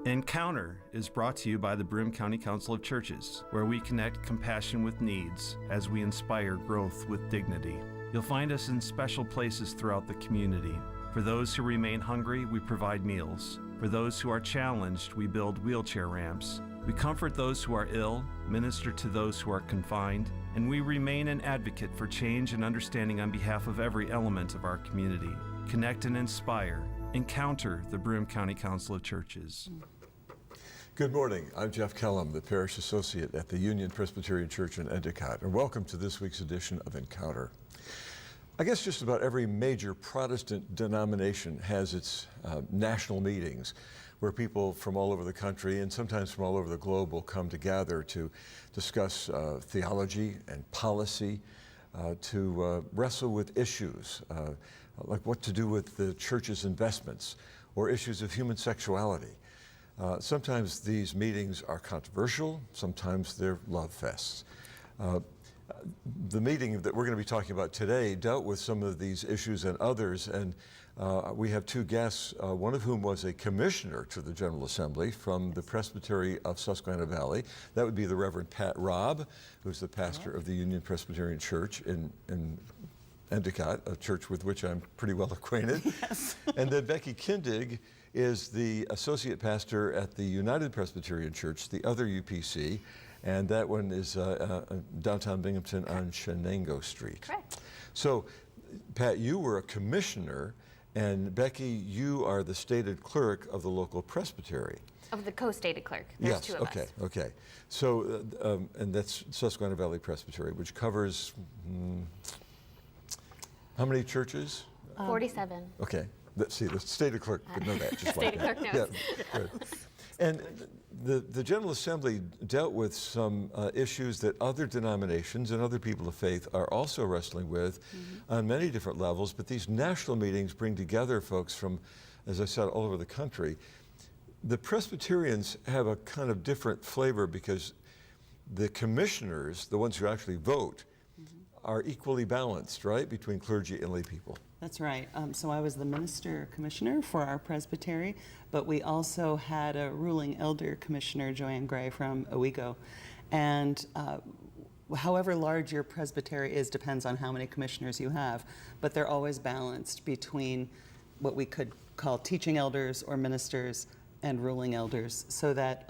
Encounter is brought to you by the Broome County Council of Churches, where we connect compassion with needs as we inspire growth with dignity. You'll find us in special places throughout the community. For those who remain hungry, we provide meals. For those who are challenged, we build wheelchair ramps. We comfort those who are ill, minister to those who are confined, and we remain an advocate for change and understanding on behalf of every element of our community. Connect and inspire. Encounter the Broome County Council of Churches. Good morning. I'm Jeff Kellam, the Parish Associate at the Union Presbyterian Church in Endicott, and welcome to this week's edition of Encounter. I guess just about every major Protestant denomination has its national meetings where people from all over the country and sometimes from all over the globe will come together to discuss theology and policy, to wrestle with issues like what to do with the church's investments or issues of human sexuality. Sometimes these meetings are controversial, sometimes they're love fests. The meeting that we're going to be talking about today dealt with some of these issues and others, and we have two guests, one of whom was a commissioner to the General Assembly from the Presbytery of Susquehanna Valley. That would be the Reverend Pat Raube, who's the pastor of the Union Presbyterian Church in Endicott, a church with which I'm pretty well acquainted. Yes. And then Becky Kindig is the associate pastor at the United Presbyterian Church, the other UPC, and that one is downtown Binghamton on Shenango Street. Correct. So, Pat, you were a commissioner, and Becky, you are the stated clerk of the local presbytery. Of the co-stated clerk. There's two of us. Okay. So, and that's Susquehanna Valley Presbytery, which covers how many churches? 47. Okay. Let's see, the stated clerk would know that. Just Stated like clerk that. knows. Yeah, good. And the General Assembly dealt with some issues that other denominations and other people of faith are also wrestling with on many different levels, but these national meetings bring together folks from, as I said, all over the country. The Presbyterians have a kind of different flavor because the commissioners, the ones who actually vote, are equally balanced, right, between clergy and lay people. That's right. So I was the minister commissioner for our presbytery, but we also had a ruling elder commissioner, Joanne Gray from Owego. And however large your presbytery is depends on how many commissioners you have, but they're always balanced between what we could call teaching elders or ministers and ruling elders, so that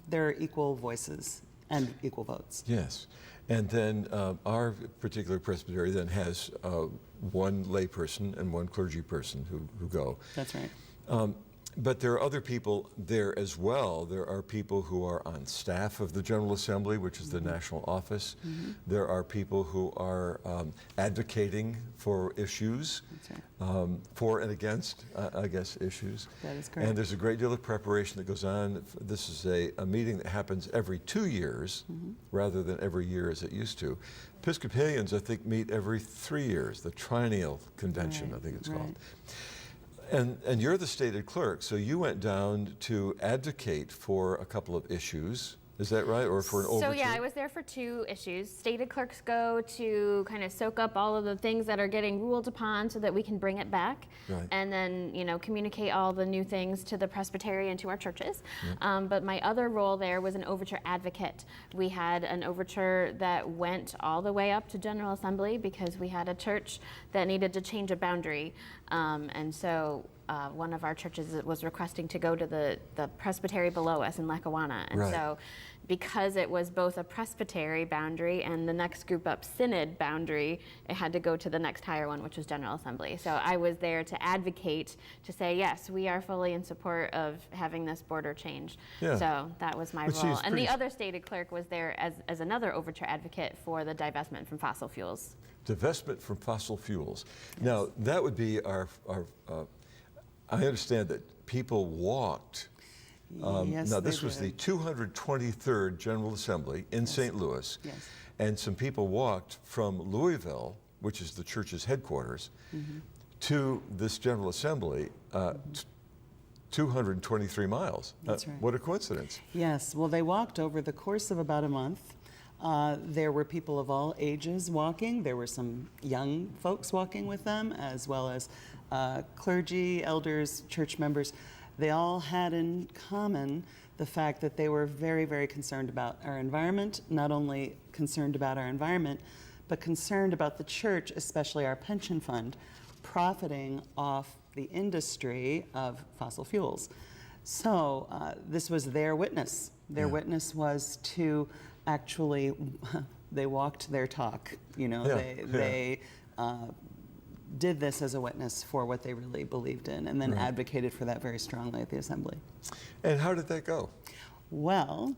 there are equal voices and equal votes. Yes. And then our particular presbytery then has one layperson and one clergy person who go. That's right. But there are other people there as well. There are people who are on staff of the General Assembly, which is the national office. There are people who are advocating for issues, for and against, I guess, issues. That is correct. And there's a great deal of preparation that goes on. This is a meeting that happens every 2 years rather than every year as it used to. Episcopalians, I think, meet every 3 years, the triennial convention, I think it's called. And you're the stated clerk, so you went down to advocate for a couple of issues. Is that right? Or for an overture? So yeah, I was there for two issues. Stated clerks go to kind of soak up all of the things that are getting ruled upon so that we can bring it back. Right. And then, communicate all the new things to the presbytery and to our churches. But my other role there was an overture advocate. We had an overture that went all the way up to General Assembly because we had a church that needed to change a boundary. And so one of our churches was requesting to go to the presbytery below us in Lackawanna. And so because it was both a presbytery boundary and the next group up synod boundary, it had to go to the next higher one, which was General Assembly. So I was there to advocate, to say, yes, we are fully in support of having this border change. Yeah. So that was my role. And the other stated clerk was there as another overture advocate for the divestment from fossil fuels. Divestment from fossil fuels. Yes. Now, that would be our I understand that people walked. Yes, now, this was the 223rd General Assembly in St. Louis, and some people walked from Louisville, which is the church's headquarters, to this General Assembly, 223 miles. That's right. What a coincidence. Yes, well, they walked over the course of about a month. There were people of all ages walking. There were some young folks walking with them, as well as clergy, elders, church members. they all had in common the fact that they were very, very concerned about our environment, not only concerned about our environment, but concerned about the church, especially our pension fund, profiting off the industry of fossil fuels. So this was their witness. Their witness was to actually, they walked their talk. You know, they did this as a witness for what they really believed in, and then advocated for that very strongly at the assembly. And how did that go? Well,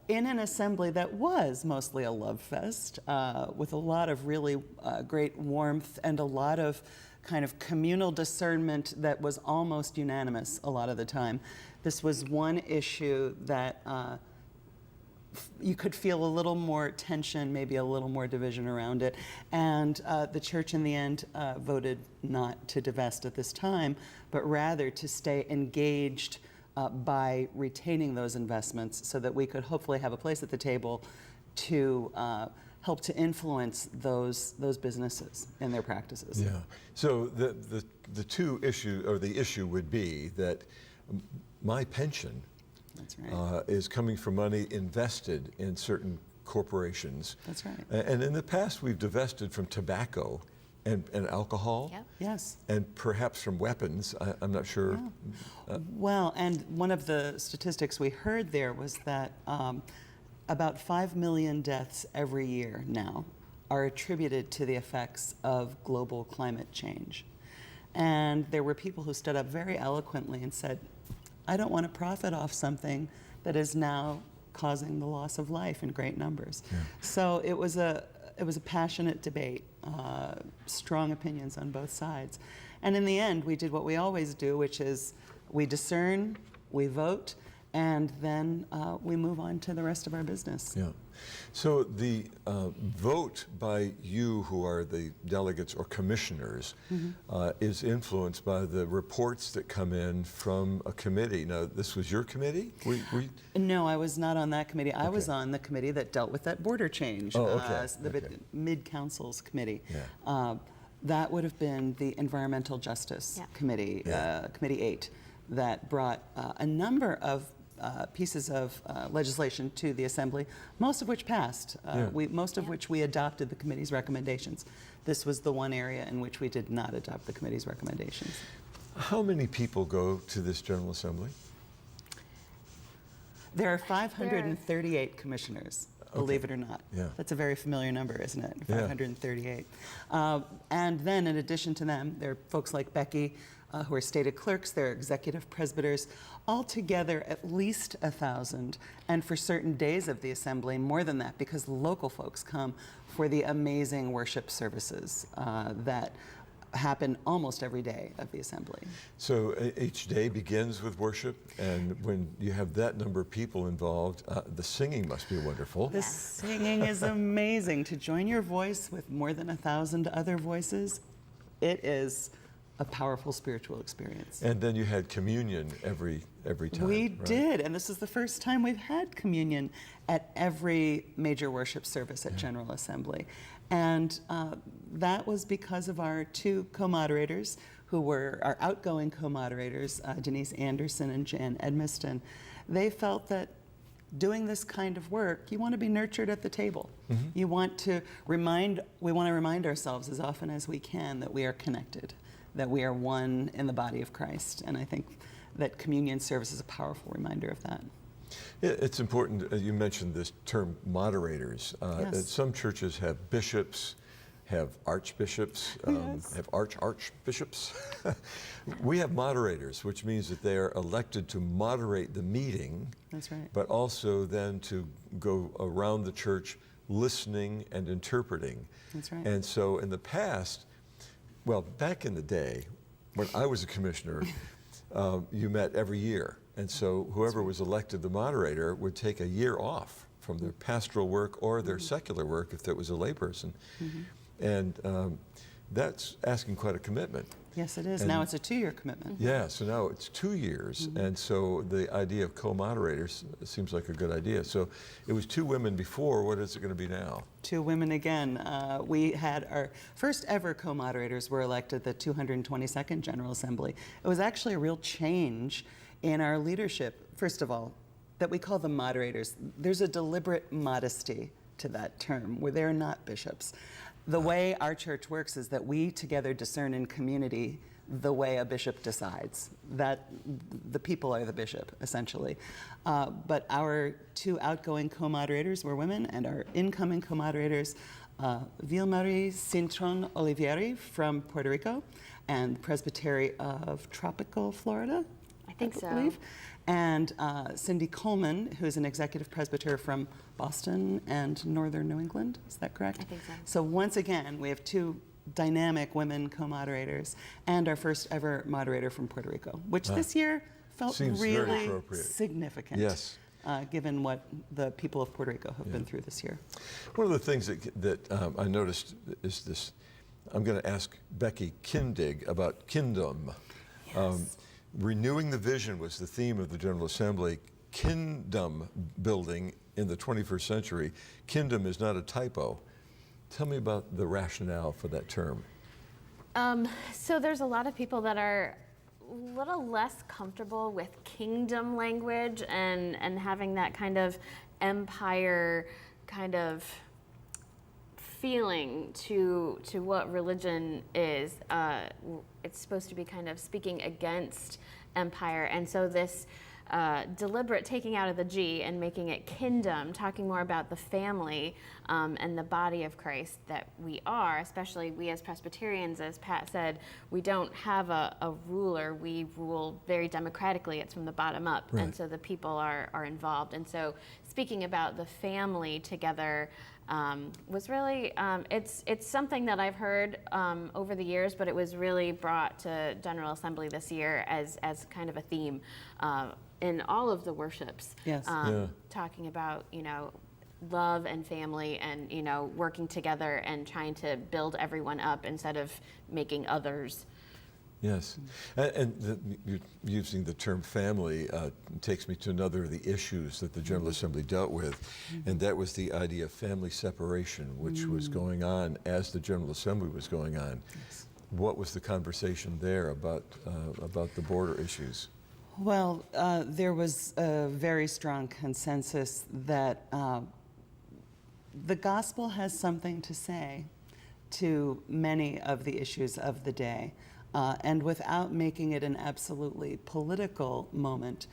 in an assembly that was mostly a love fest, with a lot of really great warmth and a lot of kind of communal discernment that was almost unanimous a lot of the time. This was one issue that you could feel a little more tension, maybe a little more division around it. And the church in the end voted not to divest at this time, but rather to stay engaged by retaining those investments so that we could hopefully have a place at the table to help to influence those businesses and their practices. Yeah. So the issue would be that my pension That's right. is coming from money invested in certain corporations. That's right. And in the past, we've divested from tobacco and alcohol. Yep. Yes. And perhaps from weapons. I'm not sure. Yeah. Well, and one of the statistics we heard there was that about 5 million deaths every year now are attributed to the effects of global climate change. And there were people who stood up very eloquently and said, I don't want to profit off something that is now causing the loss of life in great numbers. Yeah. So it was a passionate debate, strong opinions on both sides. And in the end, we did what we always do, which is we discern, we vote, and then we move on to the rest of our business. Yeah. So the vote by you, who are the delegates or commissioners, is influenced by the reports that come in from a committee. Now, this was your committee? No, I was not on that committee. I was on the committee that dealt with that border change, the Mid-Councils Committee. Yeah. That would have been the Environmental Justice Committee, Committee 8, that brought a number of pieces of legislation to the Assembly, most of which passed, most of which we adopted the committee's recommendations. This was the one area in which we did not adopt the committee's recommendations. How many people go to this General Assembly? There are 538 commissioners, believe it or not. Yeah. That's a very familiar number, isn't it? 538. And then in addition to them, there are folks like Becky, who are stated clerks, they're executive presbyters, altogether at least 1,000, and for certain days of the assembly, more than that, because local folks come for the amazing worship services that happen almost every day of the assembly. So each day begins with worship, and when you have that number of people involved, the singing must be wonderful. The singing is amazing. To join your voice with more than 1,000 other voices, it is a powerful spiritual experience. And then you had communion every time. We did, and this is the first time we've had communion at every major worship service at General Assembly. And that was because of our two co-moderators, who were our outgoing co-moderators, Denise Anderson and Jan Edmiston. They felt that doing this kind of work, you want to be nurtured at the table. You want to we want to remind ourselves as often as we can that we are connected, that we are one in the body of Christ. And I think that communion service is a powerful reminder of that. It's important, you mentioned this term moderators. Yes. Some churches have bishops, have archbishops, have archbishops. We have moderators, which means that they are elected to moderate the meeting. That's right. But also then to go around the church listening and interpreting. That's right. And so in the past, well, back in the day, when I was a commissioner, you met every year. And so whoever was elected the moderator would take a year off from their pastoral work or their secular work if there was a layperson. And That's asking quite a commitment. Yes, it is. And now it's a 2-year commitment. Yeah, so now it's 2 years, and so the idea of co-moderators seems like a good idea. So it was 2 women before. What is it going to be now? 2 women again. We had our first ever co-moderators were elected at the 222nd General Assembly. It was actually a real change in our leadership. First of all, that we call them moderators. There's a deliberate modesty to that term, where they're not bishops. The way our church works is that we together discern in community the way a bishop decides, that the people are the bishop, essentially. But our 2 outgoing co-moderators were women, and our incoming co-moderators, Vilmarie Cintron Olivieri from Puerto Rico and Presbytery of Tropical Florida, I think so. believe, and Cindy Coleman, who's an executive presbyter from Boston and northern New England. Is that correct? I think so. So once again, we have 2 dynamic women co-moderators and our first ever moderator from Puerto Rico, which this year felt Seems very really appropriate. significant. Yes. Given what the people of Puerto Rico have been through this year. One of the things that I noticed is this. I'm going to ask Becky Kindig about kingdom. Yes. Renewing the vision was the theme of the General Assembly. Kingdom building in the 21st century. Kingdom is not a typo. Tell me about the rationale for that term. So there's a lot of people that are a little less comfortable with kingdom language and having that kind of empire kind of feeling to what religion is. It's supposed to be kind of speaking against empire, and so this deliberate taking out of the G and making it kingdom, talking more about the family and the body of Christ that we are, especially we as Presbyterians, as Pat said, we don't have a ruler, we rule very democratically, it's from the bottom up, Right. and so the people are involved. And so speaking about the family together was really, it's something that I've heard over the years, but it was really brought to General Assembly this year as kind of a theme in all of the worships. Yes. Talking about, love and family and, working together and trying to build everyone up instead of making others. Yes, and using the term family takes me to another of the issues that the General Assembly dealt with, and that was the idea of family separation, which was going on as the General Assembly was going on. Yes. What was the conversation there about the border issues? Well, there was a very strong consensus that the gospel has something to say to many of the issues of the day. And without making it an absolutely political moment,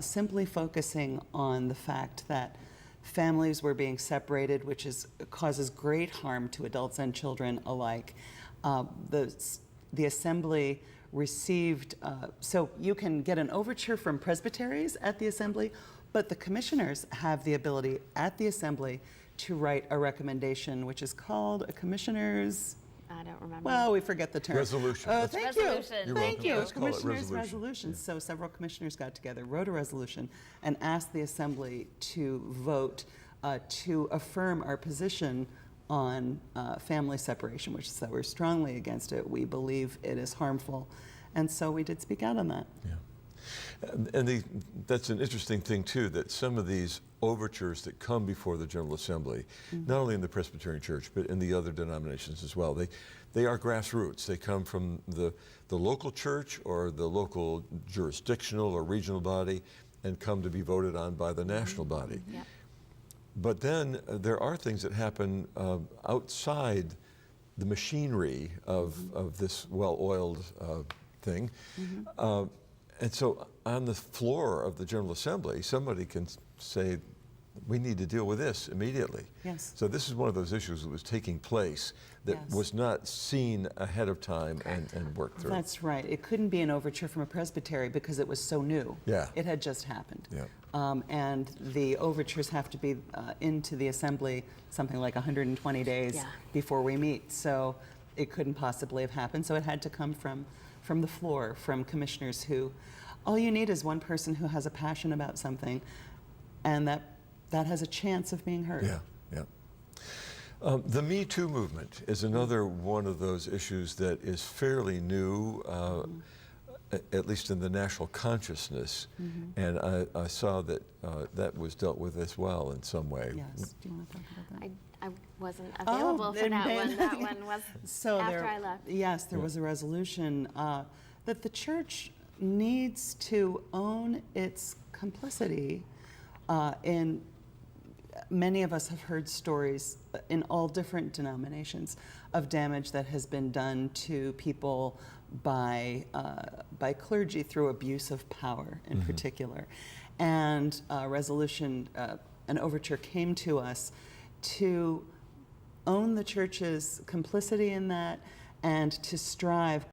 simply focusing on the fact that families were being separated, which causes great harm to adults and children alike. The Assembly received, so you can get an overture from presbyteries at the Assembly, but the commissioners have the ability at the Assembly to write a recommendation, which is called a commissioner's, I don't remember. well, we forget the term. Resolution. Thank you. Resolution. You're Thank welcome. you. Let's call it Commissioner's resolution. resolution. Yeah. So several commissioners got together, wrote a resolution, and asked the Assembly to vote to affirm our position on family separation, which is that we're strongly against it. We believe it is harmful. And so we did speak out on that. Yeah. And that's an interesting thing, too, that some of these overtures that come before the General Assembly, not only in the Presbyterian Church, but in the other denominations as well, they are grassroots. They come from the local church or the local jurisdictional or regional body and come to be voted on by the national body. Yep. But then there are things that happen outside the machinery of this well-oiled thing. And so on the floor of the General Assembly, somebody can say, we need to deal with this immediately. Yes. So this is one of those issues that was taking place that Yes. was not seen ahead of time and worked through. That's right. It couldn't be an overture from a presbytery because it was so new. Yeah. It had just happened. Yeah. And the overtures have to be into the Assembly something like 120 days Yeah. before we meet. So it couldn't possibly have happened. So it had to come from the floor, from commissioners who, all you need is one person who has a passion about something, and that has a chance of being heard. Yeah, yeah. The Me Too movement is another one of those issues that is fairly new, at least in the national consciousness, and I saw that that was dealt with as well in some way. Yes. Do you want to talk about that? I wasn't available for that one. That one was So after I left. Yes, there was a resolution that the church needs to own its complicity in. Many of us have heard stories in all different denominations of damage that has been done to people by clergy through abuse of power in particular. And a resolution, an overture came to us to own the church's complicity in that and to strive